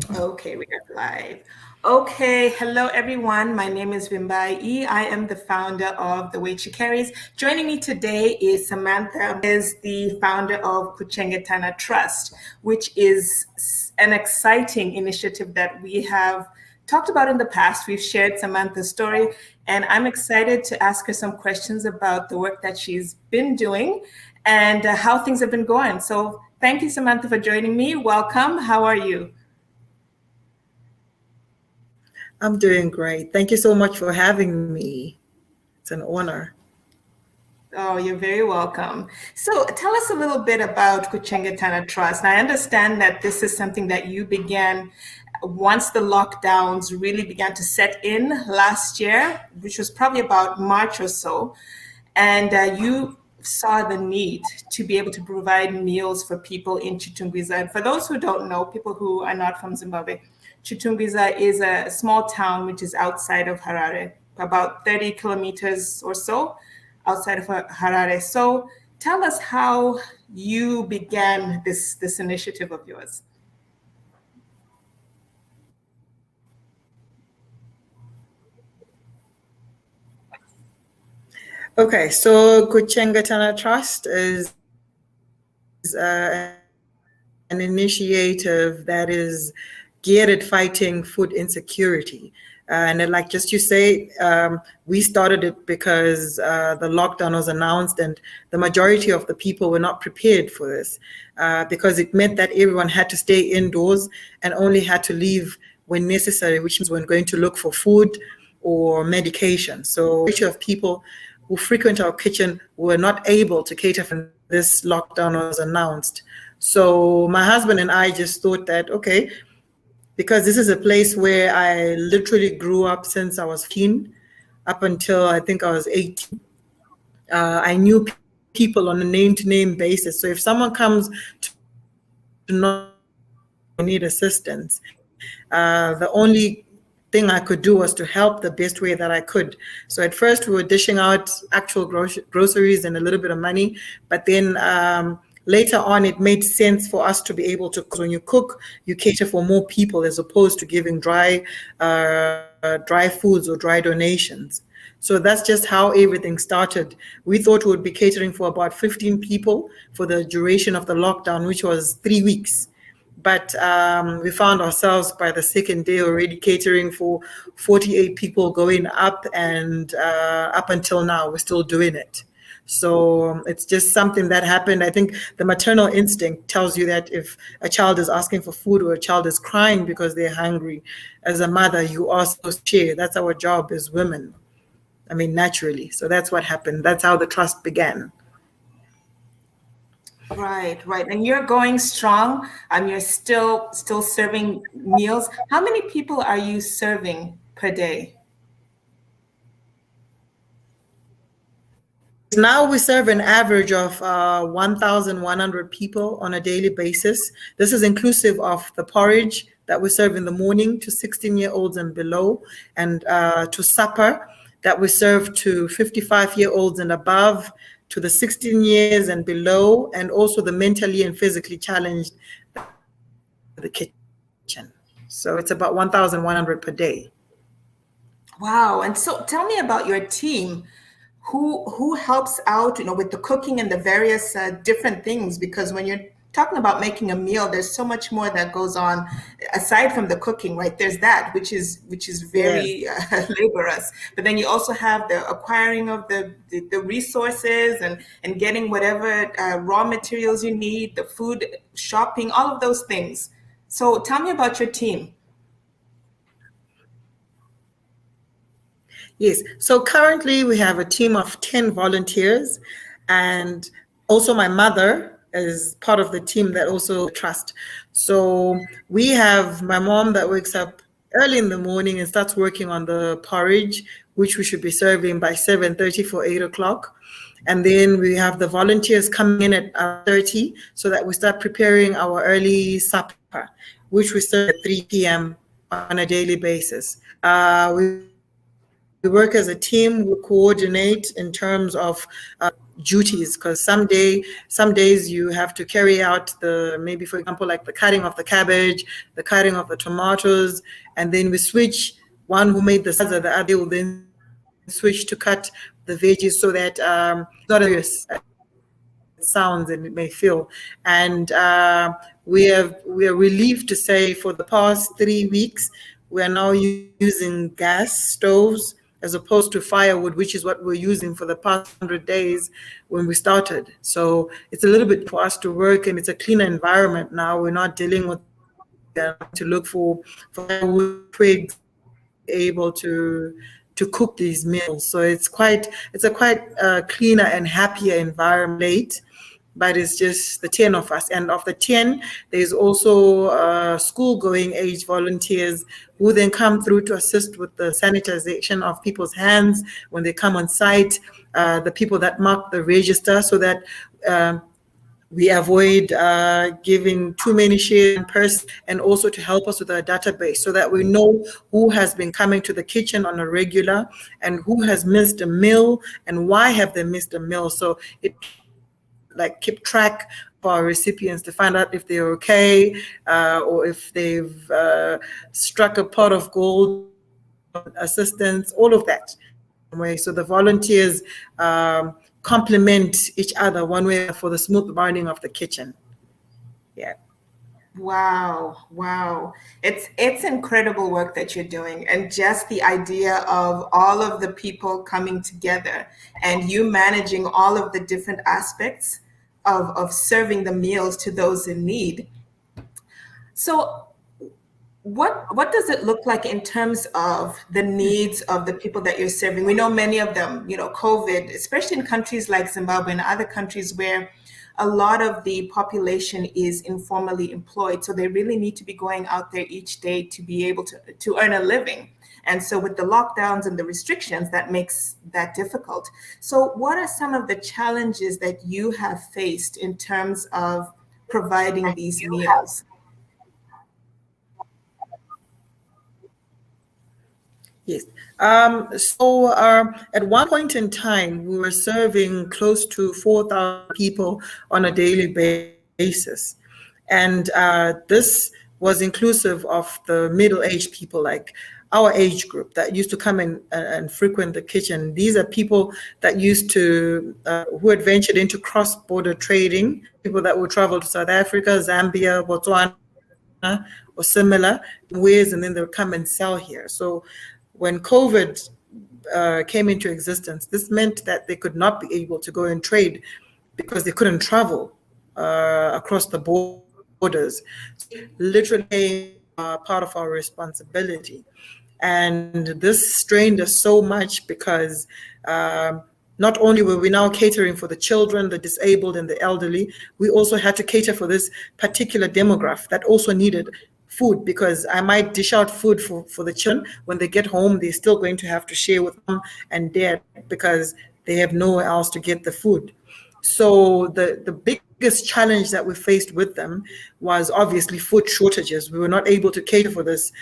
Okay, we are live. Okay, hello everyone. My name is Vimbai E. I am the founder of The Weight She Carries. Joining me today is Samantha, is the founder of Kuchengetana Trust, which is an exciting initiative that we have talked about in the past. We've shared Samantha's story, and I'm excited to ask her some questions about the work that she's been doing and how things have been going. So, thank you, Samantha, for joining me. Welcome. How are you? I'm doing great. Thank you so much for having me. It's an honor. Oh, you're very welcome. So tell us a little bit about Kuchengetana Trust. I understand that this is something that you began once the lockdowns really began to set in last year, which was probably about March or so. And you saw the need to be able to provide meals for people in Chitungwiza. And for those who don't know, people who are not from Zimbabwe, Chitungwiza is a small town which is outside of Harare, about 30 kilometers or so outside of Harare. So tell us how you began this initiative of yours. Okay, so Kuchengetana Trust is an initiative that is geared at fighting food insecurity. And then, like just you say, we started it because the lockdown was announced and the majority of the people were not prepared for this because it meant that everyone had to stay indoors and only had to leave when necessary, which means when going to look for food or medication. So the majority of people who frequent our kitchen were not able to cater for this lockdown was announced. So my husband and I just thought that, okay, because this is a place where I literally grew up since I was 15 up until I think I was 18. I knew people on a name-to-name basis. So if someone comes to need assistance, the only thing I could do was to help the best way that I could. So at first we were dishing out actual groceries and a little bit of money, but then later on it made sense for us to be able to, because when you cook, you cater for more people as opposed to giving dry foods or dry donations. So that's just how everything started. We thought we would be catering for about 15 people for the duration of the lockdown, which was 3 weeks. But we found ourselves by the second day already catering for 48 people going up, and up until now, we're still doing it. So it's just something that happened. I think the maternal instinct tells you that if a child is asking for food or a child is crying because they're hungry, as a mother, you are supposed to share. That's our job as women. I mean, naturally. So that's what happened. That's how the trust began. Right, right. And you're going strong. You're still serving meals. How many people are you serving per day? Now we serve an average of 1,100 people on a daily basis. This is inclusive of the porridge that we serve in the morning to 16-year-olds and below, and to supper that we serve to 55-year-olds and above, to the 16 years and below, and also the mentally and physically challenged the kitchen. So it's about 1,100 per day. Wow. And so tell me about your team. Who helps out, with the cooking and the various different things? Because when you're talking about making a meal, there's so much more that goes on aside from the cooking, right? There's that, which is very Yes. laborious. But then you also have the acquiring of the resources and getting whatever raw materials you need, the food, shopping, all of those things. So tell me about your team. Yes. So currently we have a team of 10 volunteers, and also my mother is part of the team that also trust. So we have my mom that wakes up early in the morning and starts working on the porridge, which we should be serving by 7:30 for 8 o'clock. And then we have the volunteers coming in at 30 so that we start preparing our early supper, which we serve at 3 p.m. on a daily basis. We work as a team. We coordinate in terms of duties, because some days you have to carry out maybe for example like the cutting of the cabbage, the cutting of the tomatoes, and then we switch. One who made the salsa, the other will then switch to cut the veggies, so that not as it sounds and it may feel. And we are relieved to say for the past 3 weeks we are now using gas stoves as opposed to firewood, which is what we're using for the past 100 days when we started. So it's a little bit for us to work, and it's a cleaner environment now. We're not dealing with to look for firewood twigs able to cook these meals. So it's a quite cleaner and happier environment. But it's just the 10 of us. And of the 10, there's also school-going age volunteers who then come through to assist with the sanitization of people's hands when they come on site, the people that mark the register, so that we avoid giving too many shares in person, and also to help us with our database so that we know who has been coming to the kitchen on a regular and who has missed a meal and why have they missed a meal. So it keep track of our recipients to find out if they're okay, or if they've struck a pot of gold, assistance, all of that. So the volunteers complement each other one way for the smooth running of the kitchen. Yeah. Wow. It's incredible work that you're doing, and just the idea of all of the people coming together and you managing all of the different aspects of serving the meals to those in need. So what does it look like in terms of the needs of the people that you're serving? We know many of them, COVID, especially in countries like Zimbabwe and other countries where a lot of the population is informally employed. So they really need to be going out there each day to be able to earn a living. And so with the lockdowns and the restrictions, that makes that difficult. So what are some of the challenges that you have faced in terms of providing these meals? Yes. So at one point in time, we were serving close to 4,000 people on a daily basis. And this was inclusive of the middle-aged people, like our age group that used to come in and frequent the kitchen. These are people that used to, who had ventured into cross-border trading, people that would travel to South Africa, Zambia, Botswana, or similar ways, and then they would come and sell here. So when COVID came into existence, this meant that they could not be able to go and trade because they couldn't travel across the borders. Literally part of our responsibility. And this strained us so much because not only were we now catering for the children, the disabled, and the elderly, we also had to cater for this particular demographic that also needed food, because I might dish out food for the children. When they get home, they're still going to have to share with mom and dad because they have nowhere else to get the food. So the biggest challenge that we faced with them was obviously food shortages. We were not able to cater for this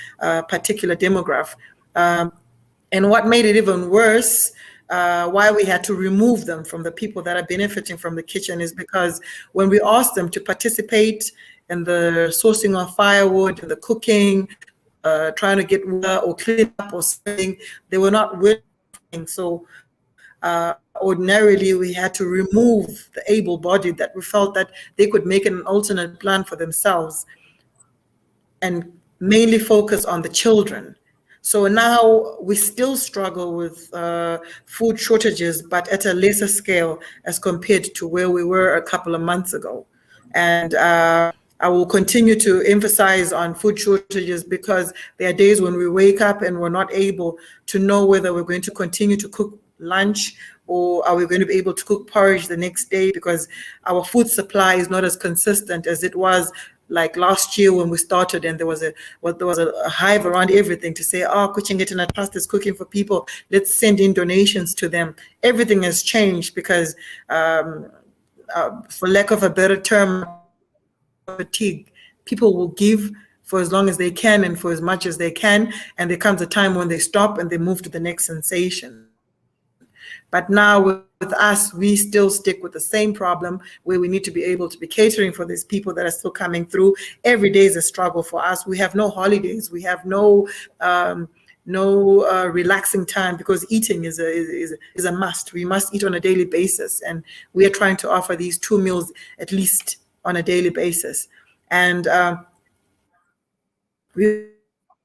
particular demographic. And what made it even worse, why we had to remove them from the people that are benefiting from the kitchen, is because when we asked them to participate in the sourcing of firewood and the cooking, trying to get water or clean up or something, they were not willing. So ordinarily we had to remove the able-bodied that we felt that they could make an alternate plan for themselves and mainly focus on the children. So now we still struggle with food shortages, but at a lesser scale as compared to where we were a couple of months ago. And I will continue to emphasize on food shortages because there are days when we wake up and we're not able to know whether we're going to continue to cook lunch or are we going to be able to cook porridge the next day, because our food supply is not as consistent as it was like last year when we started, and there was a hive around everything to say, oh, Kuchengetana Trust is cooking for people, let's send in donations to them. Everything has changed because for lack of a better term, fatigue. People will give for as long as they can and for as much as they can, and there comes a time when they stop and they move to the next sensation. But now with us, we still stick with the same problem where we need to be able to be catering for these people that are still coming through. Every day is a struggle for us. We have no holidays. We have no relaxing time, because eating is a must. We must eat on a daily basis, and we are trying to offer these 2 meals at least on a daily basis. And we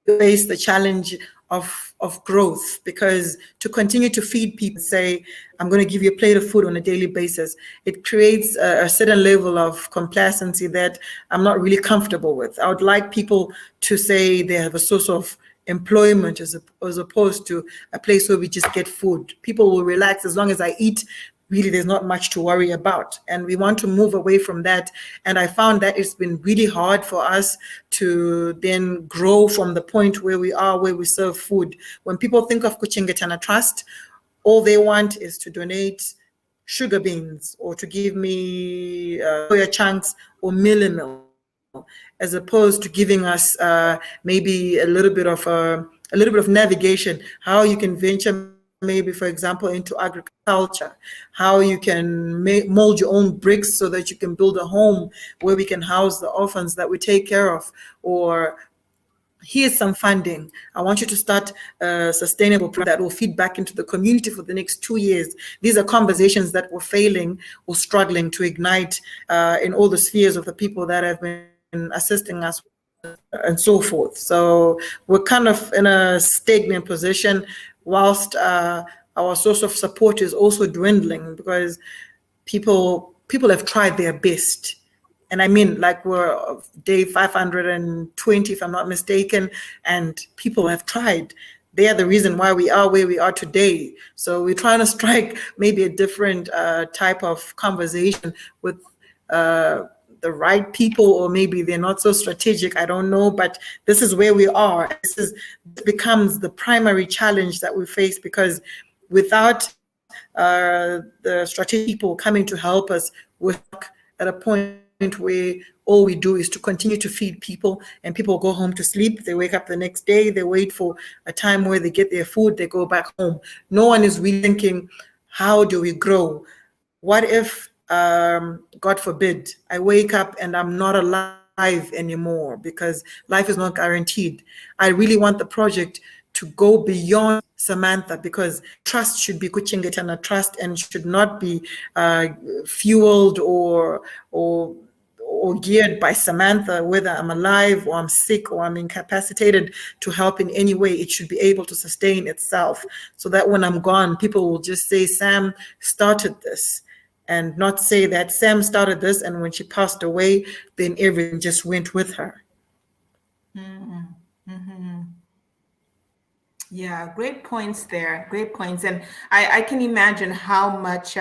face the challenge of growth, because to continue to feed people, say, I'm going to give you a plate of food on a daily basis, it creates a certain level of complacency that I'm not really comfortable with. I would like people to say they have a source of employment as opposed to a place where we just get food. People will relax as long as I eat. Really, there's not much to worry about. And we want to move away from that. And I found that it's been really hard for us to then grow from the point where we are, where we serve food. When people think of Kuchengetana Trust, all they want is to donate sugar beans or to give me soya chunks or meal, as opposed to giving us maybe a little bit of navigation, how you can venture maybe, for example, into agriculture, how you can mold your own bricks so that you can build a home where we can house the orphans that we take care of, or here's some funding. I want you to start a sustainable program that will feed back into the community for the next 2 years. These are conversations that we're failing or struggling to ignite in all the spheres of the people that have been assisting us and so forth. So we're kind of in a stagnant position, whilst our source of support is also dwindling, because people have tried their best. And I mean, like, we're day 520, if I'm not mistaken, and people have tried. They are the reason why we are where we are today. So we're trying to strike maybe a different type of conversation with the right people, or maybe they're not so strategic, I don't know, but this is where we are. This becomes the primary challenge that we face, because without the strategic people coming to help us, we're at a point where all we do is to continue to feed people, and people go home to sleep. They wake up the next day, they wait for a time where they get their food, they go back home. No one is really thinking, how do we grow? What if God forbid, I wake up and I'm not alive anymore, because life is not guaranteed? I really want the project to go beyond Samantha, because trust should be Kuchengetana Trust and should not be fueled or geared by Samantha, whether I'm alive or I'm sick or I'm incapacitated, to help in any way. It should be able to sustain itself, so that when I'm gone, people will just say, Sam started this, and not say that Sam started this, and when she passed away, then everything just went with her. Mm-hmm. Yeah, great points there. Great points. And I can imagine how much,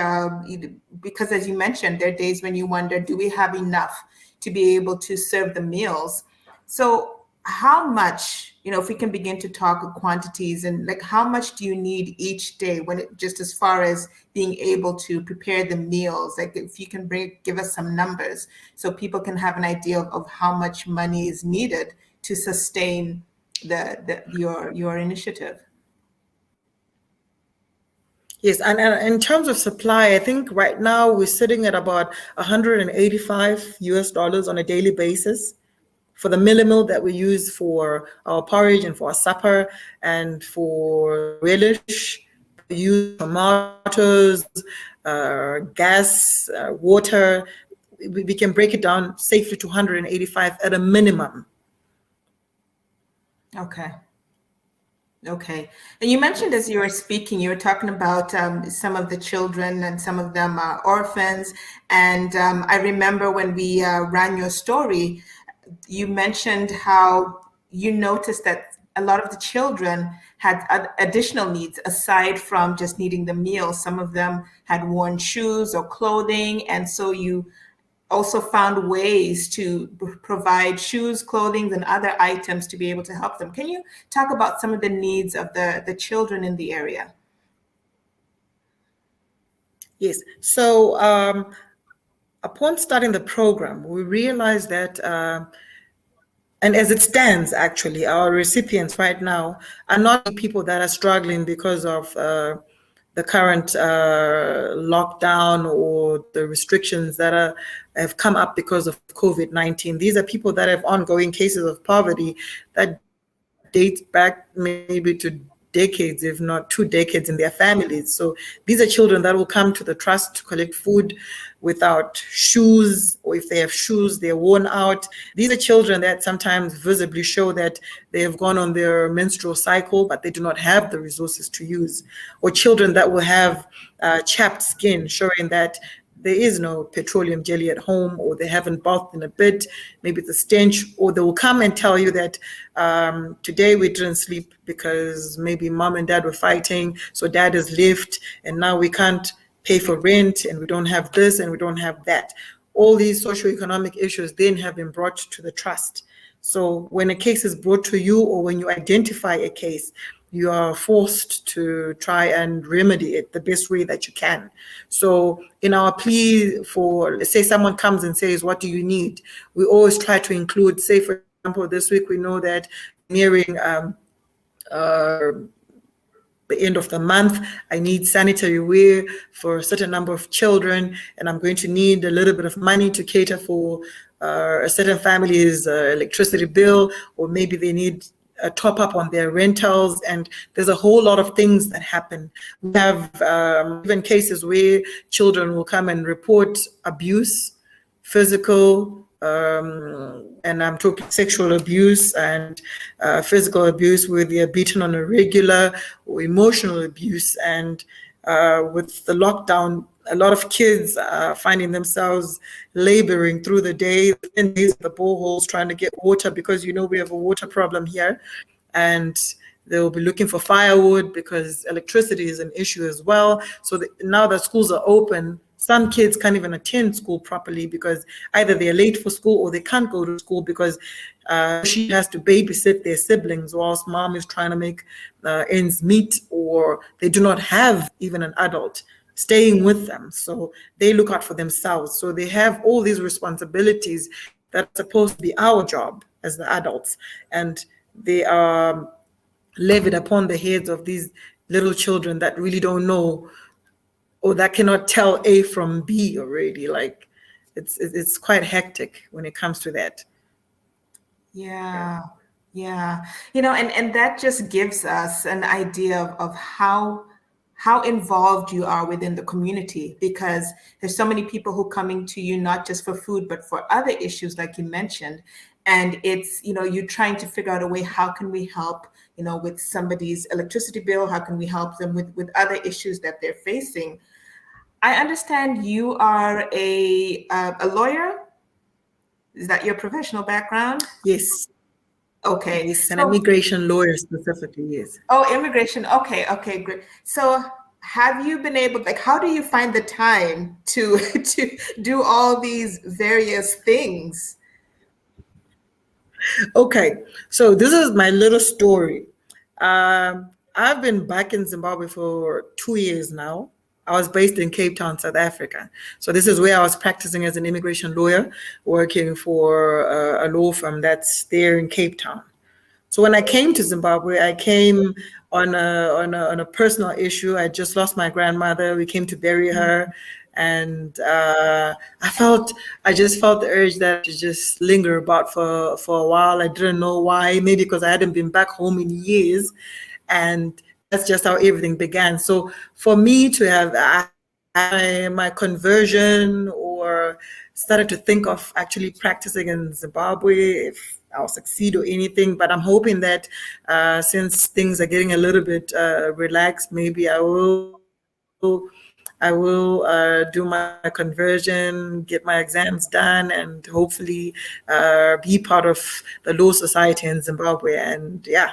because as you mentioned, there are days when you wonder, do we have enough to be able to serve the meals? So how much, if we can begin to talk quantities, and like, how much do you need each day, just as far as being able to prepare the meals? Like, if you can give us some numbers so people can have an idea of how much money is needed to sustain your initiative. Yes, and in terms of supply, I think right now we're sitting at about $185 on a daily basis for the meal that we use for our porridge and for our supper, and for relish. We use tomatoes, gas, water. We can break it down safely to 185 at a minimum. Okay. And you mentioned, as you were speaking, you were talking about some of the children, and some of them are orphans. And I remember when we ran your story, you mentioned how you noticed that a lot of the children had additional needs aside from just needing the meal. Some of them had worn shoes or clothing. And so you also found ways to provide shoes, clothing, and other items to be able to help them. Can you talk about some of the needs of the children in the area? Yes. So upon starting the program, we realized that, and as it stands, actually, our recipients right now are not people that are struggling because of the the current lockdown or the restrictions that have come up because of COVID-19. These are people that have ongoing cases of poverty that dates back maybe to decades, if not 2 decades, in their families. So these are children that will come to the trust to collect food without shoes, or if they have shoes, they're worn out. These are children that sometimes visibly show that they have gone on their menstrual cycle, but they do not have the resources to use. Or children that will have chapped skin, showing that there is no petroleum jelly at home, or they haven't bathed in a bit, maybe it's a stench, or they will come and tell you that today we didn't sleep because maybe mom and dad were fighting, so dad has left, and now we can't pay for rent, and we don't have this, and we don't have that. All these socioeconomic issues then have been brought to the trust. So when a case is brought to you, or when you identify a case, you are forced to try and remedy it the best way that you can. So in our plea for, let's say someone comes and says, what do you need? We always try to include, say, for example, this week we know that nearing the end of the month, I need sanitary wear for a certain number of children, and I'm going to need a little bit of money to cater for a certain family's electricity bill, or maybe they need a top up on their rentals, and there's a whole lot of things that happen. We have even cases where children will come and report abuse, physical, and I'm talking sexual abuse and physical abuse, where they are beaten on a regular, or emotional abuse. And with the lockdown, a lot of kids are finding themselves laboring through the day in the boreholes trying to get water, because we have a water problem here, and they'll be looking for firewood because electricity is an issue as well. So now that schools are open, some kids can't even attend school properly because either they're late for school, or they can't go to school because she has to babysit their siblings whilst mom is trying to make ends meet, or they do not have even an adult staying with them. So they look out for themselves. So they have all these responsibilities that are supposed to be our job as the adults, and they are levied upon the heads of these little children that really don't know, or that cannot tell A from B already. Like it's quite hectic when it comes to that. Yeah. And that just gives us an idea of how involved you are within the community, because there's so many people who coming to you not just for food but for other issues like you mentioned. And it's, you're trying to figure out a way, how can we help, with somebody's electricity bill, how can we help them with other issues that they're facing. I understand you are a lawyer. Is that your professional background? Yes. Okay. Yes, an immigration lawyer specifically, yes. Oh, immigration. Okay, great. So have you been able, how do you find the time to do all these various things? Okay, so this is my little story. I've been back in Zimbabwe for 2 years now. I was based in Cape Town, South Africa. So this is where I was practicing as an immigration lawyer, working for a law firm that's there in Cape Town. So when I came to Zimbabwe, I came on a personal issue. I just lost my grandmother. We came to bury her, and I just felt the urge that to just linger about for a while. I didn't know why. Maybe because I hadn't been back home in years, and that's just how everything began. So for me to have my conversion, or started to think of actually practicing in Zimbabwe, if I'll succeed or anything, but I'm hoping that since things are getting a little bit relaxed, maybe I will do my conversion, get my exams done, and hopefully be part of the Law Society in Zimbabwe. And yeah,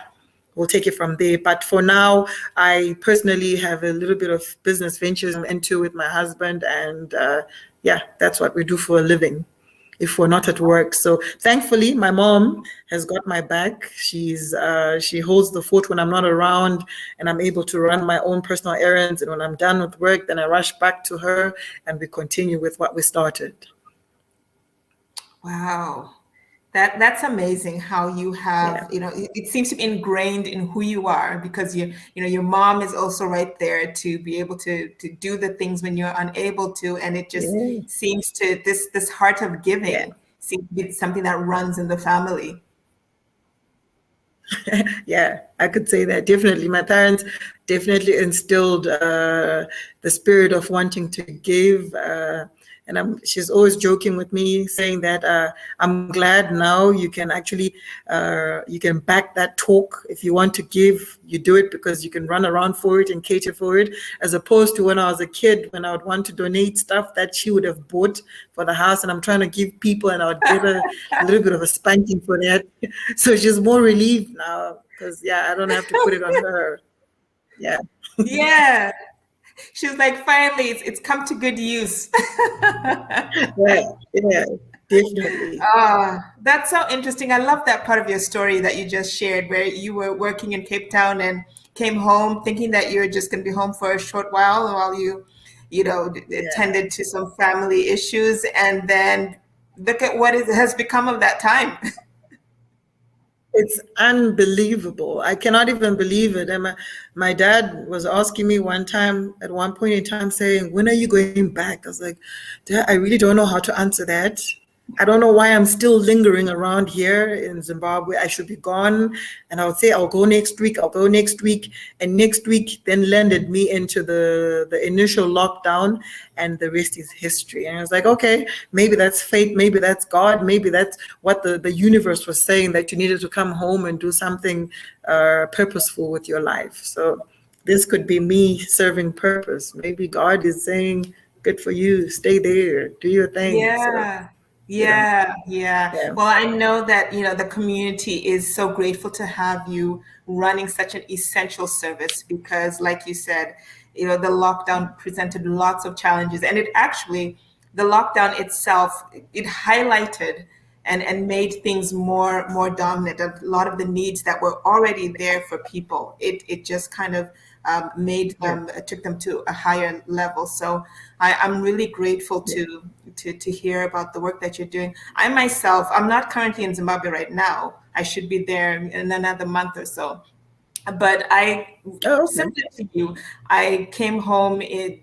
we'll take it from there. But for now, I personally have a little bit of business ventures I'm into with my husband, and yeah, that's what we do for a living if we're not at work. So thankfully, my mom has got my back. She holds the fort when I'm not around, and I'm able to run my own personal errands. And when I'm done with work, then I rush back to her, and we continue with what we started. Wow. That's amazing how you have, Yeah. it seems to be ingrained in who you are because your mom is also right there to be able to do the things when you're unable to, and it just Yeah. seems to this heart of Yeah. giving seems to be something that runs in the family. Yeah, I could say that definitely. My parents definitely instilled the spirit of wanting to give, and she's always joking with me, saying that I'm glad now you can actually you can back that talk. If you want to give, you do it because you can run around for it and cater for it, as opposed to when I was a kid, when I would want to donate stuff that she would have bought for the house, and I'm trying to give people, and I would get a little bit of a spanking for that. So she's more relieved now because, yeah, I don't have to put it on her. Yeah. Yeah. She was like, finally, it's come to good use. Yeah. Yeah. Definitely. That's so interesting. I love that part of your story that you just shared, where you were working in Cape Town and came home thinking that you were just going to be home for a short while Yeah. attended to some family issues, and then look at what has become of that time. It's unbelievable. I cannot even believe it. And my dad was asking me one time, at one point in time, saying, "When are you going back?" I was like, "Dad, I really don't know how to answer that. I don't know why I'm still lingering around here in Zimbabwe. I should be gone." And I would say, "I'll go next week. I'll go next week." And next week then landed me into the initial lockdown, and the rest is history. And I was like, okay, maybe that's fate. Maybe that's God. Maybe that's what the universe was saying, that you needed to come home and do something purposeful with your life. So this could be me serving purpose. Maybe God is saying, good for you. Stay there. Do your thing. So, Yeah. you know, Yeah, yeah. yeah. Well, I know that, the community is so grateful to have you running such an essential service because, like you said, the lockdown presented lots of challenges. And the lockdown itself, it highlighted and made things more dominant. A lot of the needs that were already there for people, it just kind of made Yeah. them took them to a higher level. So I'm really grateful Yeah. to hear about the work that you're doing. I myself, I'm not currently in Zimbabwe right now. I should be there in another month or so. But Oh, okay. similar to you, I came home in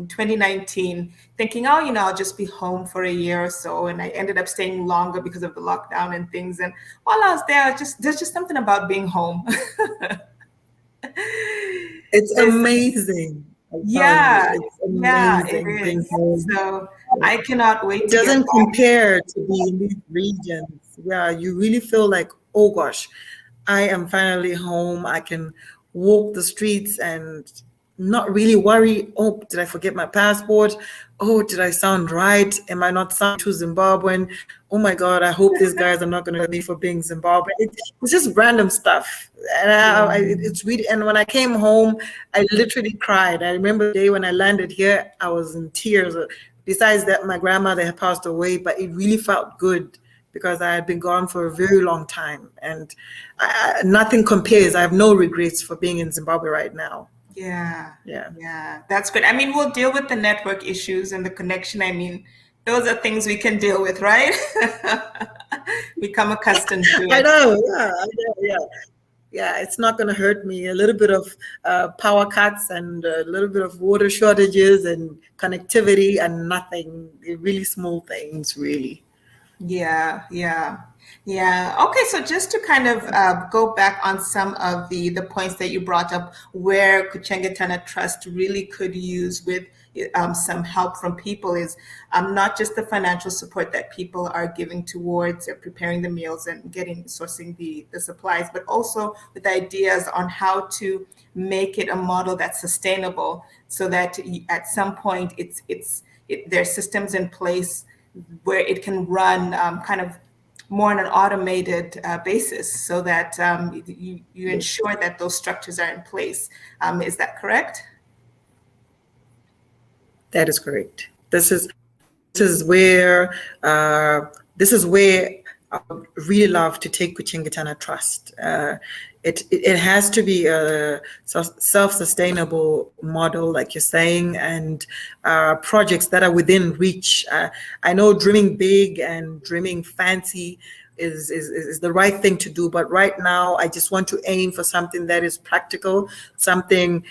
2019 thinking, oh, I'll just be home for a year or so. And I ended up staying longer because of the lockdown and things. And while I was there, there's just something about being home. It's There's amazing. I tell you, Yeah, it's yeah, it amazing being is. home. So I cannot wait It to get doesn't back. compare to be in these regions. Yeah, you really feel like, oh gosh, I am finally home. I can walk the streets and not really worry. Oh, did I forget my passport? Oh, did I sound right? Am I not sounding too Zimbabwean? Oh my God, I hope these guys are not going to me for being Zimbabwean. It's just random stuff. And Yeah, it's really, and when I came home, I literally cried. I remember the day when I landed here, I was in tears. Besides that, my grandmother had passed away, but it really felt good because I had been gone for a very long time, and nothing compares. I have no regrets for being in Zimbabwe right now. yeah, Yeah. yeah. That's good. I mean, we'll deal with the network issues and the connection. I mean, those are things we can deal with, right? Become accustomed to I it. know. Yeah. I know, yeah. Yeah. It's not going to hurt me. A little bit of power cuts and a little bit of water shortages and connectivity and nothing. Really small things, really. Yeah, yeah, yeah. Okay, so just to kind of go back on some of the points that you brought up, where Kuchengetana Trust really could use with some help from people is not just the financial support that people are giving towards preparing the meals and sourcing the supplies, but also with ideas on how to make it a model that's sustainable, so that at some point there's systems in place where it can run kind of more on an automated basis so that you Yes, ensure that those structures are in place. Is that correct? that is correct. This is where this is where I would really love to take Kuchengetana Trust. It has to be a self-sustainable model, like you're saying, and projects that are within reach. I know dreaming big and dreaming fancy is the right thing to do. But right now, I just want to aim for something that is practical, something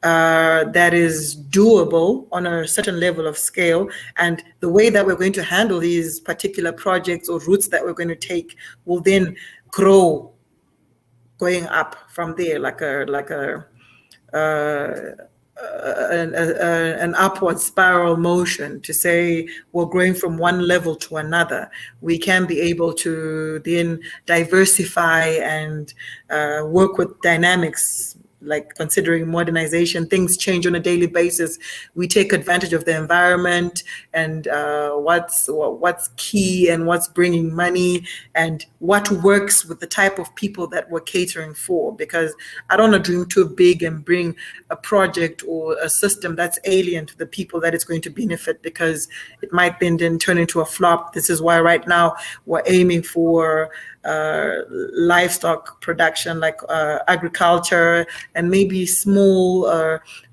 that is doable on a certain level of scale. And the way that we're going to handle these particular projects or routes that we're going to take will then grow, going up from there, an upward spiral motion, to say we're going from one level to another. We can be able to then diversify and work with dynamics, like considering modernization. Things change on a daily basis. We take advantage of the environment and what's key and what's bringing money and what works with the type of people that we're catering for. Because I don't want to dream too big and bring a project or a system that's alien to the people that it's going to benefit, because it might then turn into a flop. This is why right now we're aiming for livestock production, like agriculture, and maybe small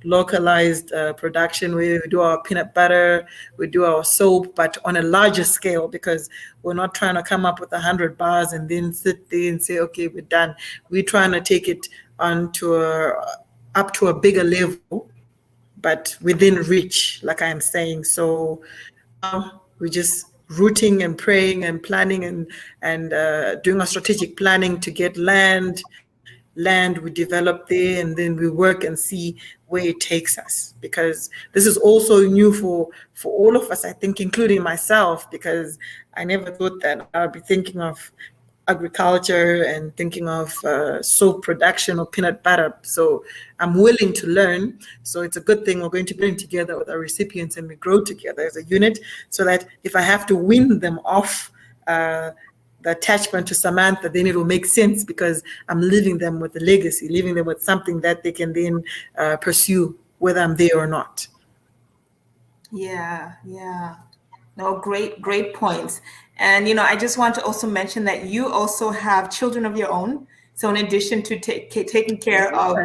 localized production where we do our peanut butter, we do our soap, but on a larger scale, because we're not trying to come up with 100 bars and then sit there and say, okay, we're done. We're trying to take it up to a bigger level, but within reach, like I'm saying. So we're just rooting and praying and planning and doing a strategic planning to get land. We develop there, and then we work and see where it takes us. Because this is also new for all of us, I think, including myself, because I never thought that I'd be thinking of agriculture and thinking of soap production or peanut butter. So I'm willing to learn. So it's a good thing we're going to be together with our recipients, and we grow together as a unit, so that if I have to win them off the attachment to Samantha, then it will make sense, because I'm leaving them with a legacy, leaving them with something that they can then pursue, whether I'm there or not. Yeah. No, great points. And, I just want to also mention that you also have children of your own. So in addition to taking care of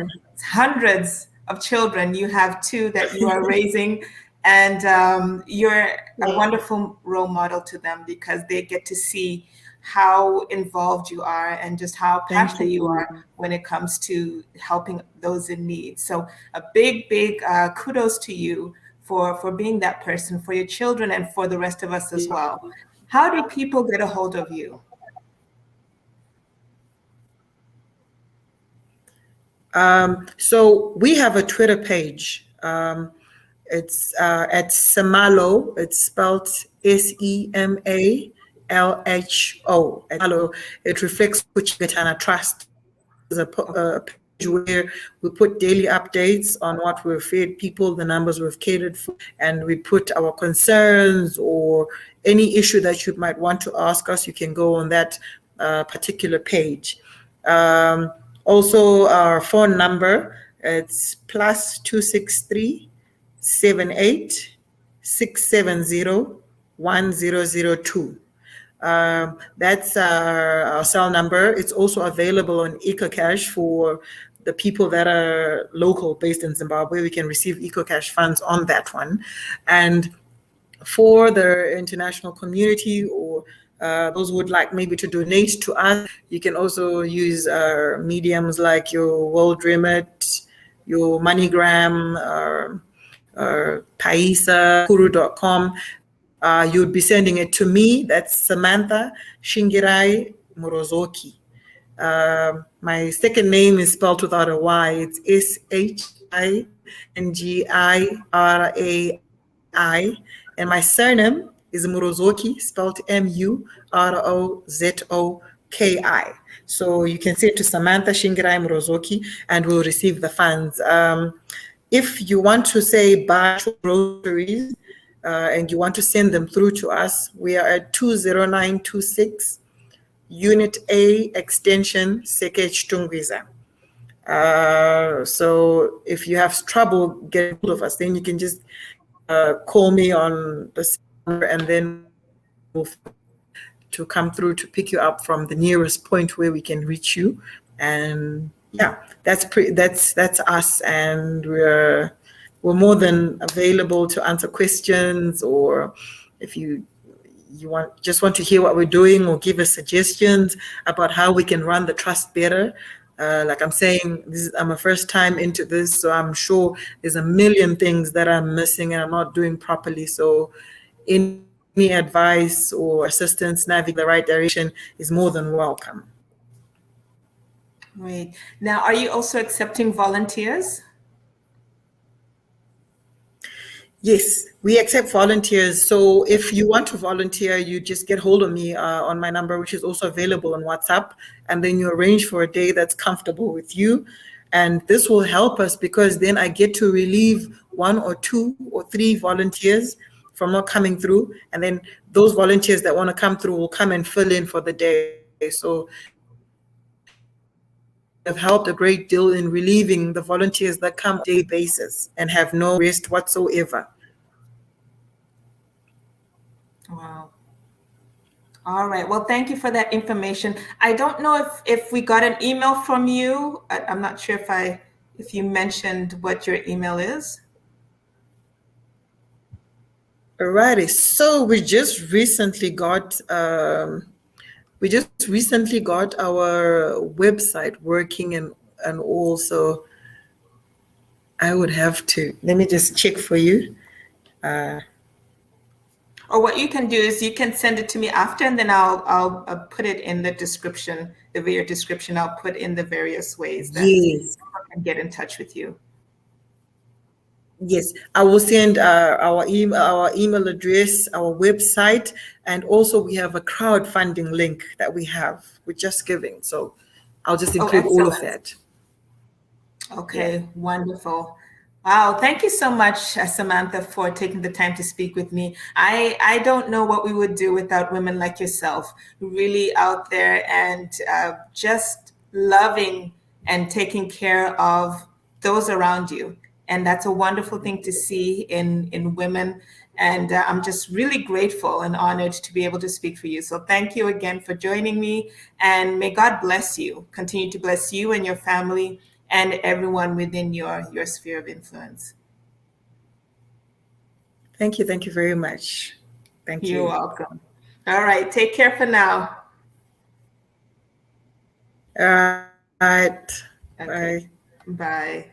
hundreds of children, you have two that you are raising, and you're a wonderful role model to them, because they get to see how involved you are and just how passionate you are when it comes to helping those in need. So a big kudos to you for being that person for your children and for the rest of us as well. How do people get a hold of you? So we have a Twitter page. It's at Semalo. It's spelled SEMALHO. It reflects Kuchengetana Trust. It's a page where we put daily updates on what we've fed people, the numbers we've catered for, and we put our concerns or any issue that you might want to ask us. You can go on that particular page. Also, our phone number, it's +263 78 670 1002. That's our cell number. It's also available on EcoCash for the people that are local, based in Zimbabwe. We can receive EcoCash funds on that one. And for the international community, or those who would like maybe to donate to us, you can also use mediums like your World Remit, your MoneyGram, Paisa, Kuru.com. You'd be sending it to me. That's Samantha Shingirai Murozoki. My second name is spelled without a Y. It's SHINGIRAI. And my surname is Murozoki, spelled MUROZOKI. So you can say it to Samantha Shingirai Murozoki, and we'll receive the funds. If you want to say buy groceries, and you want to send them through to us, we are at 20926 Unit A, Extension Seke Chitungwiza. So if you have trouble getting hold of us, then you can just call me on the number, and then we'll to come through to pick you up from the nearest point where we can reach you. And yeah, that's us, and we're more than available to answer questions, or if you you want to hear what we're doing or give us suggestions about how we can run the trust better. Like I'm saying, I'm a first time into this, so I'm sure there's a million things that I'm missing and I'm not doing properly. So any advice or assistance navigating the right direction is more than welcome. Great. Now, are you also accepting volunteers? Yes, we accept volunteers. So if you want to volunteer, you just get hold of me on my number, which is also available on WhatsApp, and then you arrange for a day that's comfortable with you. And this will help us because then I get to relieve one or two or three volunteers from not coming through. And then those volunteers that want to come through will come and fill in for the day. So have helped a great deal in relieving the volunteers that come on a day basis and have no rest whatsoever. Wow. All right. Well, thank you for that information. I don't know if we got an email from you. I'm not sure if you mentioned what your email is. Alrighty, so we just recently got our website working and also I would have to let me just check for you. Or what you can do is you can send it to me after, and then I'll put it in the description, the video description. I'll put in the various ways that Yes, people can get in touch with you. yes, I will send our email address, our website, and also we have a crowdfunding link that we have with Just Giving. So I'll just Oh, include all of excellent. that. Yeah. Okay, wonderful. Wow, thank you so much, Samantha, for taking the time to speak with me. I don't know what we would do without women like yourself, really out there and just loving and taking care of those around you. And that's a wonderful thing to see in women. And I'm just really grateful and honored to be able to speak for you. So thank you again for joining me. And may God bless you, continue to bless you and your family and everyone within your sphere of influence. Thank you very much. Thank You're you. welcome. All right, take care for now. All right. Bye. Okay, bye.